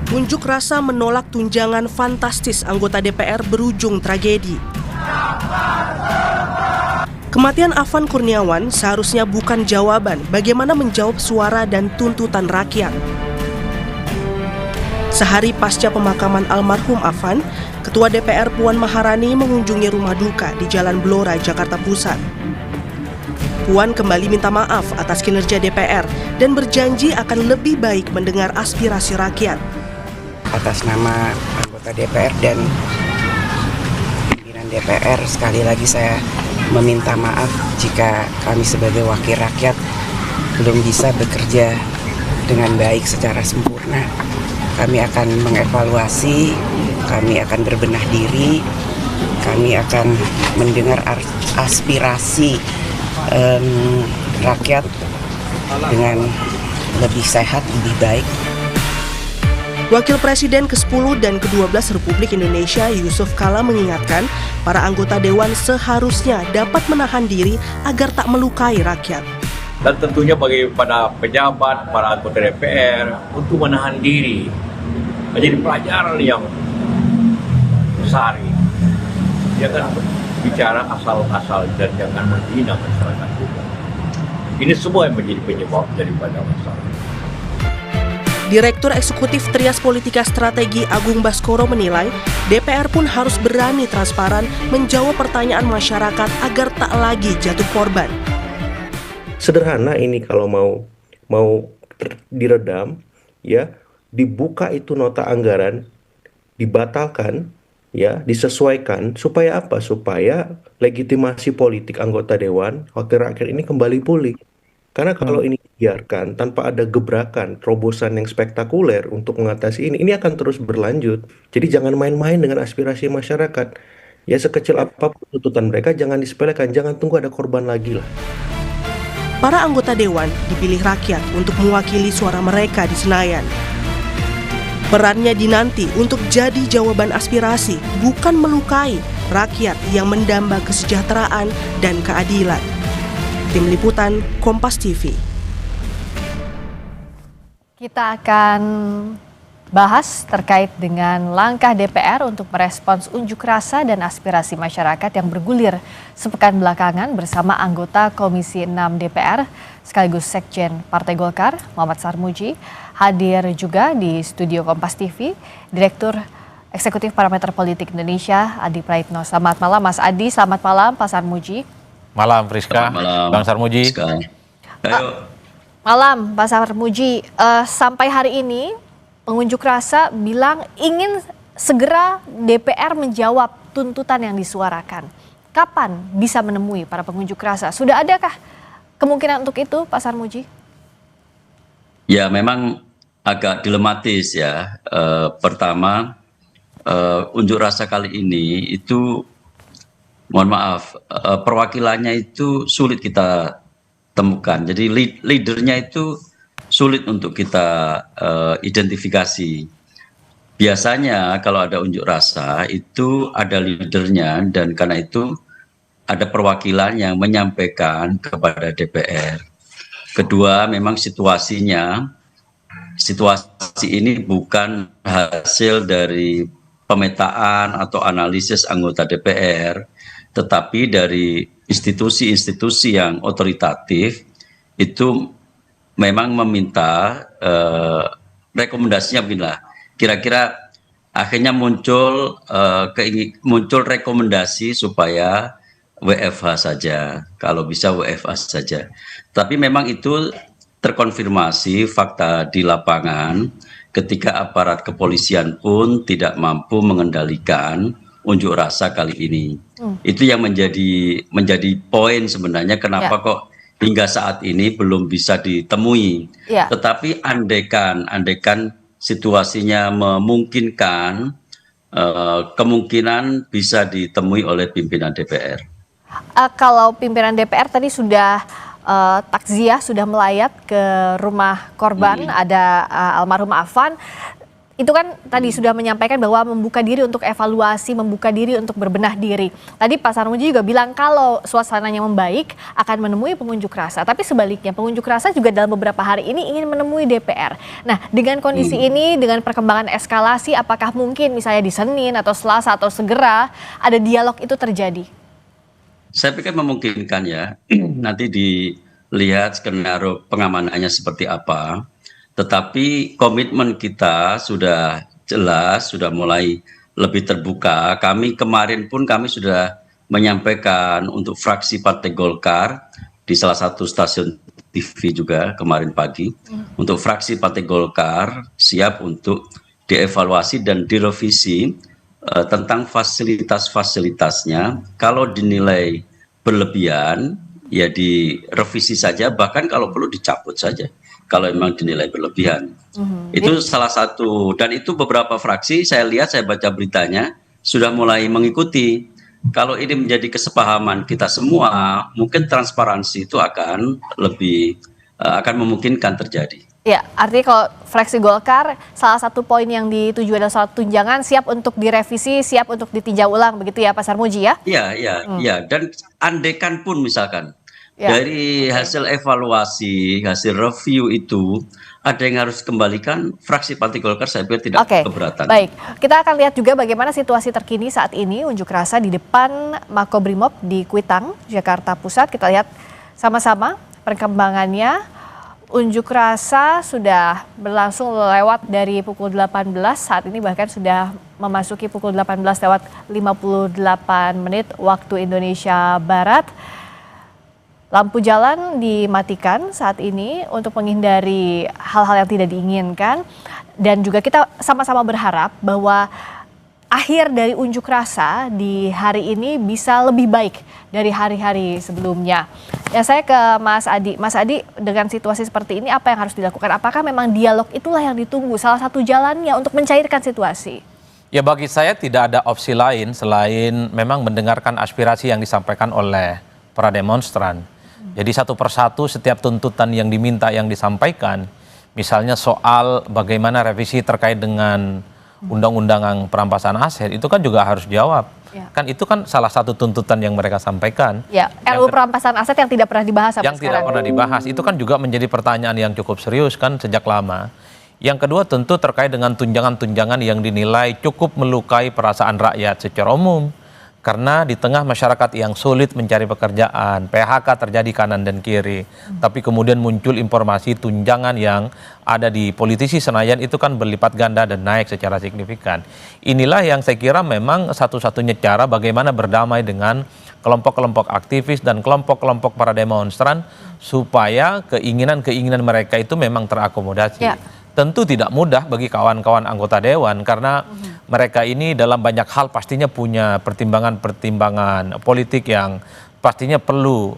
Unjuk rasa menolak tunjangan fantastis anggota DPR berujung tragedi. Kematian Afan Kurniawan seharusnya bukan jawaban bagaimana menjawab suara dan tuntutan rakyat. Sehari pasca pemakaman almarhum Afan, Ketua DPR Puan Maharani mengunjungi rumah duka di Jalan Blora, Jakarta Pusat. Puan kembali minta maaf atas kinerja DPR dan berjanji akan lebih baik mendengar aspirasi rakyat. Atas nama anggota DPR dan pimpinan DPR, sekali lagi saya meminta maaf jika kami sebagai wakil rakyat belum bisa bekerja dengan baik secara sempurna. Kami akan mengevaluasi, kami akan berbenah diri, kami akan mendengar aspirasi rakyat dengan lebih sehat, lebih baik. Wakil Presiden ke-10 dan ke-12 Republik Indonesia Yusuf Kala mengingatkan para anggota Dewan seharusnya dapat menahan diri agar tak melukai rakyat. Dan tentunya bagi para pejabat, para anggota DPR untuk menahan diri menjadi pelajaran yang besar. Jangan bicara asal-asal dan jangan menghina masyarakat juga. Ini semua yang menjadi penyebab daripada masalah. Direktur Eksekutif Trias Politika Strategi Agung Baskoro menilai DPR pun harus berani transparan menjawab pertanyaan masyarakat agar tak lagi jatuh korban. Sederhana ini kalau mau diredam, ya dibuka itu nota anggaran, dibatalkan, ya disesuaikan supaya apa? Supaya legitimasi politik anggota dewan, wakil rakyat ini kembali pulih. Karena kalau ini dibiarkan tanpa ada gebrakan, terobosan yang spektakuler untuk mengatasi ini akan terus berlanjut. Jadi jangan main-main dengan aspirasi masyarakat. Ya sekecil apapun tuntutan mereka jangan disepelekan, jangan tunggu ada korban lagi lah. Para anggota dewan dipilih rakyat untuk mewakili suara mereka di Senayan. Perannya dinanti untuk jadi jawaban aspirasi, bukan melukai rakyat yang mendamba kesejahteraan dan keadilan. Tim Liputan Kompas TV. Kita akan bahas terkait dengan langkah DPR untuk merespons unjuk rasa dan aspirasi masyarakat yang bergulir sepekan belakangan bersama anggota Komisi 6 DPR sekaligus Sekjen Partai Golkar Muhammad Sarmuji. Hadir juga di studio Kompas TV Direktur Eksekutif Parameter Politik Indonesia Adi Praitno. Selamat malam Mas Adi, selamat malam Pak Sarmuji. Malam Priska, Bang Sarmuji. Malam Pak Sarmuji, sampai hari ini pengunjuk rasa bilang ingin segera DPR menjawab tuntutan yang disuarakan. Kapan bisa menemui para pengunjuk rasa? Sudah adakah kemungkinan untuk itu Pak Sarmuji? Ya memang agak dilematis ya. Pertama, unjuk rasa kali ini itu mohon maaf, perwakilannya itu sulit kita temukan. Jadi leadernya itu sulit untuk kita identifikasi. Biasanya kalau ada unjuk rasa itu ada leadernya dan karena itu ada perwakilan yang menyampaikan kepada DPR. Kedua, memang situasi ini bukan hasil dari pemetaan atau analisis anggota DPR, tetapi dari institusi-institusi yang otoritatif itu memang meminta rekomendasinya beginilah. Kira-kira akhirnya muncul rekomendasi supaya WFH saja, kalau bisa WFH saja. Tapi memang itu terkonfirmasi fakta di lapangan ketika aparat kepolisian pun tidak mampu mengendalikan unjuk rasa kali ini. Itu yang menjadi poin sebenarnya kenapa kok hingga saat ini belum bisa ditemui. Tetapi andaikan situasinya memungkinkan, kemungkinan bisa ditemui oleh pimpinan DPR. Kalau pimpinan DPR tadi sudah takziah, sudah melayat ke rumah korban, ada almarhum Afan. itu kan tadi sudah menyampaikan bahwa membuka diri untuk evaluasi, membuka diri untuk berbenah diri. Tadi Pak Sarmuji juga bilang kalau suasananya membaik akan menemui pengunjuk rasa. Tapi sebaliknya pengunjuk rasa juga dalam beberapa hari ini ingin menemui DPR. Nah, dengan kondisi ini, dengan perkembangan eskalasi, apakah mungkin misalnya di Senin atau Selasa atau segera ada dialog itu terjadi? Saya pikir memungkinkan ya. Nanti dilihat skenario pengamanannya seperti apa. Tetapi komitmen kita sudah jelas, sudah mulai lebih terbuka. Kami kemarin pun kami sudah menyampaikan untuk fraksi Partai Golkar di salah satu stasiun TV juga kemarin pagi. Untuk fraksi Partai Golkar siap untuk dievaluasi dan direvisi tentang fasilitas-fasilitasnya. Kalau dinilai berlebihan, ya direvisi saja, bahkan kalau perlu dicabut saja. Kalau memang dinilai berlebihan. Itu salah satu, dan itu beberapa fraksi saya lihat, saya baca beritanya, sudah mulai mengikuti. Kalau ini menjadi kesepahaman kita semua, mungkin transparansi itu akan lebih, akan memungkinkan terjadi. Ya, artinya kalau fraksi Golkar, salah satu poin yang dituju adalah soal tunjangan siap untuk direvisi, siap untuk ditinjau ulang, begitu ya Pak Sarmuji ya? Iya, dan andekan pun misalkan, dari hasil evaluasi, hasil review itu, ada yang harus kembalikan, fraksi Partai Golkar saya pikir tidak keberatan. Baik, kita akan lihat juga bagaimana situasi terkini saat ini, unjuk rasa di depan Makobrimob di Kuitang, Jakarta Pusat. Kita lihat sama-sama perkembangannya. Unjuk rasa sudah berlangsung lewat dari pukul 18, saat ini bahkan sudah memasuki pukul 18 lewat 58 menit waktu Indonesia Barat. Lampu jalan dimatikan saat ini untuk menghindari hal-hal yang tidak diinginkan. Dan juga kita sama-sama berharap bahwa akhir dari unjuk rasa di hari ini bisa lebih baik dari hari-hari sebelumnya. Ya, saya ke Mas Adi. Mas Adi, dengan situasi seperti ini apa yang harus dilakukan? Apakah memang dialog itulah yang ditunggu, salah satu jalannya untuk mencairkan situasi? Ya, bagi saya tidak ada opsi lain selain memang mendengarkan aspirasi yang disampaikan oleh para demonstran. Jadi satu persatu setiap tuntutan yang diminta yang disampaikan, misalnya soal bagaimana revisi terkait dengan undang-undang perampasan aset, itu kan juga harus jawab. Kan itu kan salah satu tuntutan yang mereka sampaikan. Ya, RUU perampasan aset yang tidak pernah dibahas sampai sekarang. Yang tidak pernah dibahas, itu kan juga menjadi pertanyaan yang cukup serius kan sejak lama. Yang kedua tentu terkait dengan tunjangan-tunjangan yang dinilai cukup melukai perasaan rakyat secara umum. Karena di tengah masyarakat yang sulit mencari pekerjaan, PHK terjadi kanan dan kiri. Tapi kemudian muncul informasi tunjangan yang ada di politisi Senayan itu kan berlipat ganda dan naik secara signifikan. Inilah yang saya kira memang satu-satunya cara bagaimana berdamai dengan kelompok-kelompok aktivis dan kelompok-kelompok para demonstran supaya keinginan-keinginan mereka itu memang terakomodasi. Tentu tidak mudah bagi kawan-kawan anggota dewan karena mereka ini dalam banyak hal pastinya punya pertimbangan-pertimbangan politik yang pastinya perlu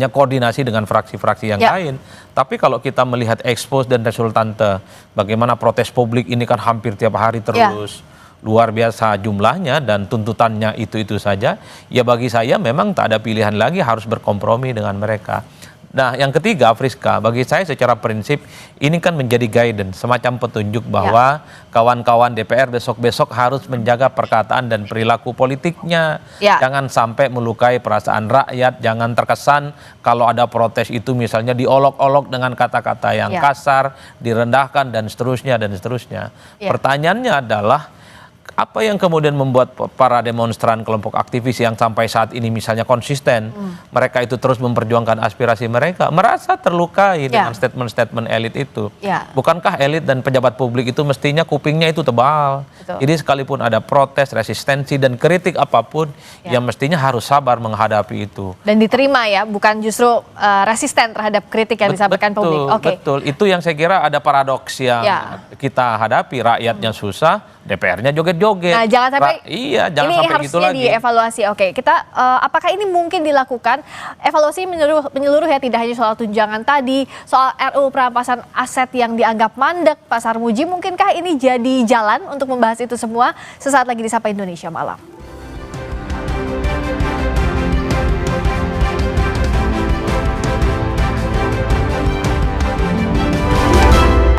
koordinasi dengan fraksi-fraksi yang lain. Tapi kalau kita melihat expose dan resultante bagaimana protes publik ini kan hampir tiap hari terus luar biasa jumlahnya dan tuntutannya itu saja, ya bagi saya memang tak ada pilihan lagi, harus berkompromi dengan mereka. Nah, yang ketiga, Friska, bagi saya secara prinsip ini kan menjadi guidance, semacam petunjuk bahwa kawan-kawan DPR besok-besok harus menjaga perkataan dan perilaku politiknya. Jangan sampai melukai perasaan rakyat, jangan terkesan kalau ada protes itu misalnya diolok-olok dengan kata-kata yang kasar, direndahkan dan seterusnya dan seterusnya. Pertanyaannya adalah apa yang kemudian membuat para demonstran kelompok aktivis yang sampai saat ini misalnya konsisten, mereka itu terus memperjuangkan aspirasi mereka, merasa terlukai dengan statement-statement elit itu. Bukankah elit dan pejabat publik itu mestinya kupingnya itu tebal? Jadi sekalipun ada protes, resistensi dan kritik apapun, ya mestinya harus sabar menghadapi itu. Dan diterima ya, bukan justru resisten terhadap kritik yang disampaikan publik. Betul, itu yang saya kira ada paradoks yang kita hadapi, rakyatnya susah, DPR-nya joget-joget. Nah, jangan sampai jangan ini sampai harusnya gitu lagi. Dievaluasi. Kita apakah ini mungkin dilakukan evaluasi menyeluruh ya, tidak hanya soal tunjangan tadi, soal RUU perampasan aset yang dianggap mandek, Pak Sarmuji, mungkinkah ini jadi jalan untuk membahas itu semua sesaat lagi di Sapa Indonesia Malam.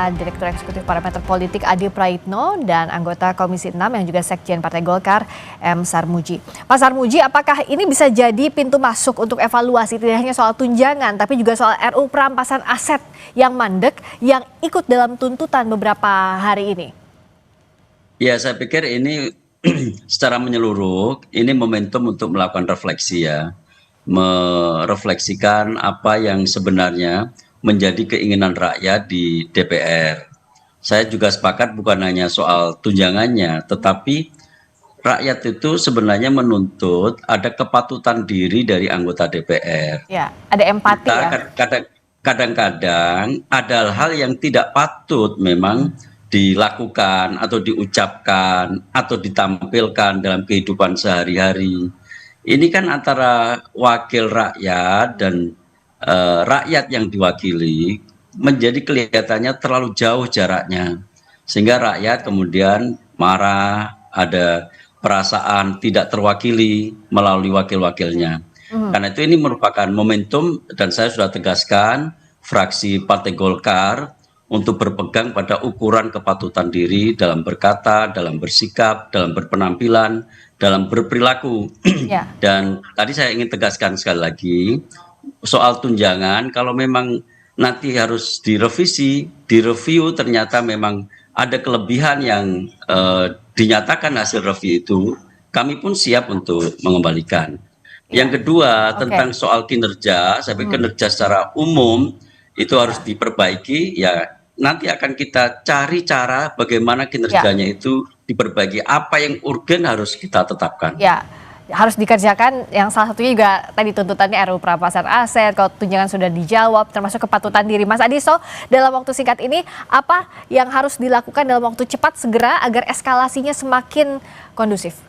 ada Direktur Eksekutif Parameter Politik Adi Praitno dan anggota Komisi 6 yang juga Sekjen Partai Golkar M. Sarmuji. Pak Sarmuji, apakah ini bisa jadi pintu masuk untuk evaluasi tidak hanya soal tunjangan tapi juga soal RUU perampasan aset yang mandek yang ikut dalam tuntutan beberapa hari ini? Ya, saya pikir ini secara menyeluruh ini momentum untuk melakukan refleksi ya. Merefleksikan apa yang sebenarnya menjadi keinginan rakyat di DPR. Saya juga sepakat bukan hanya soal tunjangannya, tetapi rakyat itu sebenarnya menuntut ada kepatutan diri dari anggota DPR. Ya, ada empati ya. Kadang-kadang ada hal yang tidak patut memang dilakukan atau diucapkan atau ditampilkan dalam kehidupan sehari-hari. Ini kan antara wakil rakyat dan rakyat yang diwakili menjadi kelihatannya terlalu jauh jaraknya. Sehingga rakyat kemudian marah, ada perasaan tidak terwakili melalui wakil-wakilnya. Karena itu ini merupakan momentum dan saya sudah tegaskan fraksi Partai Golkar untuk berpegang pada ukuran kepatutan diri dalam berkata, dalam bersikap, dalam berpenampilan, dalam berperilaku. Ya. Dan tadi saya ingin tegaskan sekali lagi, soal tunjangan, kalau memang nanti harus direvisi, direview ternyata memang ada kelebihan yang dinyatakan hasil review itu, kami pun siap untuk mengembalikan. Yang kedua, tentang soal kinerja, saya pikir kinerja secara umum itu harus diperbaiki, ya nanti akan kita cari cara bagaimana kinerjanya itu diperbaiki. Apa yang urgen harus kita tetapkan. Ya, harus dikerjakan. Yang salah satunya juga tadi tuntutannya RUU perampasan aset, kalau tunjangan sudah dijawab, termasuk kepatutan diri. Mas Adiso, dalam waktu singkat ini, apa yang harus dilakukan dalam waktu cepat segera agar eskalasinya semakin kondusif?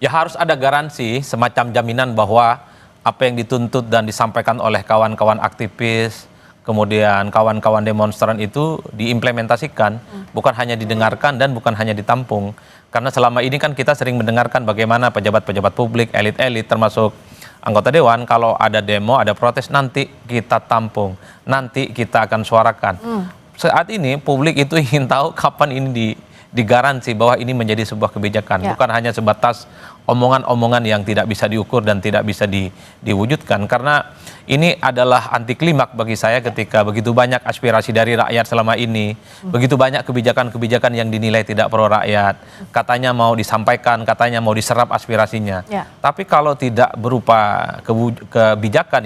Ya harus ada garansi, semacam jaminan bahwa apa yang dituntut dan disampaikan oleh kawan-kawan aktivis, kemudian kawan-kawan demonstran itu diimplementasikan, bukan hanya didengarkan dan bukan hanya ditampung. Karena selama ini kan kita sering mendengarkan bagaimana pejabat-pejabat publik, elit-elit termasuk anggota dewan, kalau ada demo, ada protes, nanti kita tampung, nanti kita akan suarakan. Saat ini publik itu ingin tahu kapan ini digaransi bahwa ini menjadi sebuah kebijakan, bukan hanya sebatas omongan-omongan yang tidak bisa diukur dan tidak bisa diwujudkan. Karena ini adalah anti klimak bagi saya ketika begitu banyak aspirasi dari rakyat selama ini, begitu banyak kebijakan-kebijakan yang dinilai tidak pro rakyat, katanya mau disampaikan, katanya mau diserap aspirasinya. Tapi kalau tidak berupa kebijakan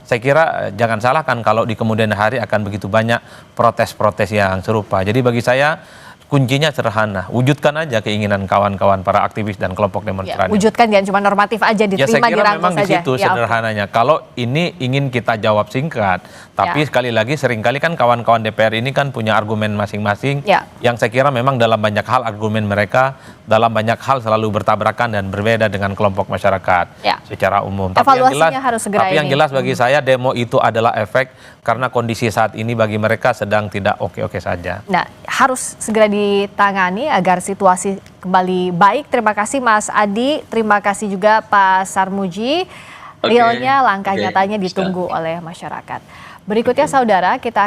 saya kira jangan salahkan kalau di kemudian hari akan begitu banyak protes-protes yang serupa. Jadi bagi saya kuncinya sederhana, wujudkan aja keinginan kawan-kawan para aktivis dan kelompok demonstran. Wujudkan, jangan cuma normatif aja, diterima, dirangkul saja. Memang di situ sederhananya. Kalau ini ingin kita jawab singkat, tapi sekali lagi seringkali kan kawan-kawan DPR ini kan punya argumen masing-masing, yang saya kira memang dalam banyak hal argumen mereka dalam banyak hal selalu bertabrakan dan berbeda dengan kelompok masyarakat secara umum. Tapi yang jelas bagi saya demo itu adalah efek karena kondisi saat ini bagi mereka sedang tidak oke-oke saja. Nah, harus segera ditangani agar situasi kembali baik. Terima kasih Mas Adi, terima kasih juga Pak Sarmuji. Realnya langkah nyatanya ditunggu oleh masyarakat. Berikutnya saudara, kita